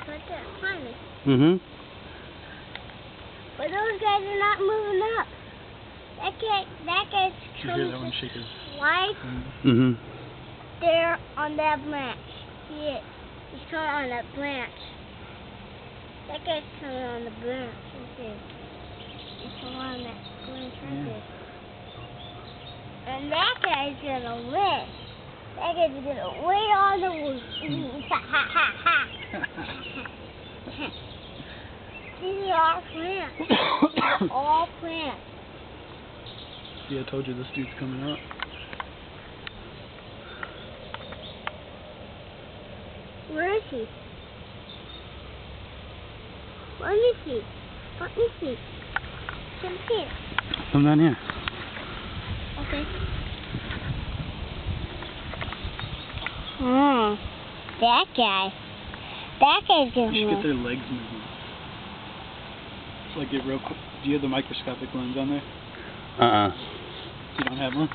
right there, behind me. Mm-hmm. But those guys are not moving up. That guy's Did you hear that one shake his... right Mm-hmm. there on that branch. See it? He's coming on that branch. That guy's coming on the branch. He's coming on that branch right there. And that guy's gonna win. That guy's gonna win on the roof. Ha ha ha ha. These are all plants. These are all plants. See, I told you this dude's coming up. Where is he? Let me see. Let me see. Come here. Come down here. Okay. Hmm. That guy. That guy's gonna You should get win. their legs moving. It's like get real quick. Do you have the microscopic lens on there? Uh-uh. You don't have one?